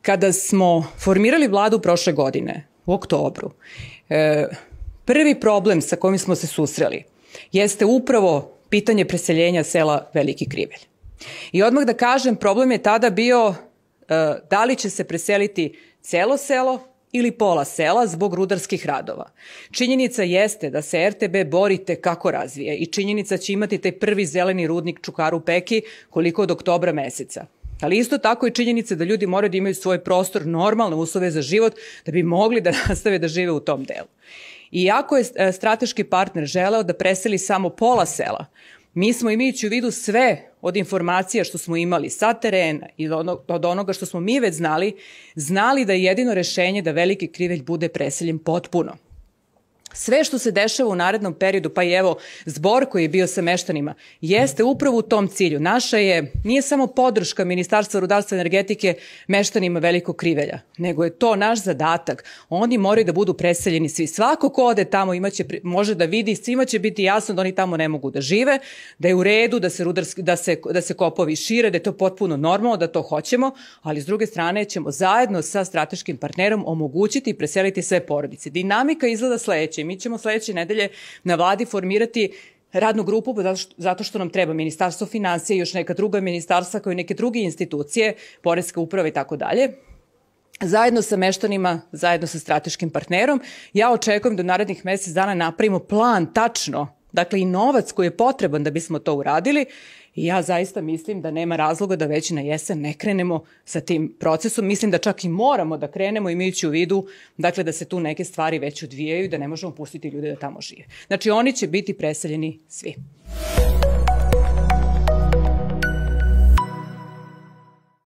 Kada smo formirali vladu prošle godine, u oktobru, prvi problem sa kojim smo se susreli jeste upravo pitanje preseljenja sela Veliki Krivelj. I odmah da kažem, problem je tada bio da li će se preseliti celo selo ili pola sela zbog rudarskih radova. Činjenica jeste da se RTB borite kako razvije i činjenica će imati taj prvi zeleni rudnik Čukaru Peki koliko od oktobra meseca. Ali isto tako i činjenica da ljudi moraju da imaju svoj prostor, normalne uslove za život da bi mogli da nastave da žive u tom delu. I iako je strateški partner želeo da preseli samo pola sela, mi smo imajući u vidu sve od informacija što smo imali sa terena i od onoga što smo mi već znali da je jedino rešenje da Veliki Krivelj bude preseljen potpuno. Sve što se dešava u narednom periodu, pa i evo zbor koji je bio sa meštanima, jeste upravo u tom cilju. Naša nije samo podrška Ministarstva rudarstva i energetike meštanima Velikog Krivelja, nego je to naš zadatak. Oni moraju da budu preseljeni svi. Svako ko ode tamo može da vidi, svima će biti jasno da oni tamo ne mogu da žive, da je u redu, da se kopovi šire, da je to potpuno normalno, da to hoćemo, ali s druge strane ćemo zajedno sa strateškim partnerom omogućiti i preseliti sve porodice. Dinamika izgleda sledeće. Mi ćemo sledeće nedelje na vladi formirati radnu grupu zato što nam treba Ministarstvo finansija i još neka druga ministarstva kao i neke druge institucije, poreska uprava i tako dalje. Zajedno sa meštanima, zajedno sa strateškim partnerom. Ja očekujem da u narednih mesec dana napravimo plan tačno, dakle i novac koji je potreban da bismo to uradili. I ja zaista mislim da nema razloga da već na jesen ne krenemo sa tim procesom. Mislim da čak i moramo da krenemo imajući u vidu dakle, da se tu neke stvari već odvijaju i da ne možemo pustiti ljude da tamo žive. Znači oni će biti preseljeni svi.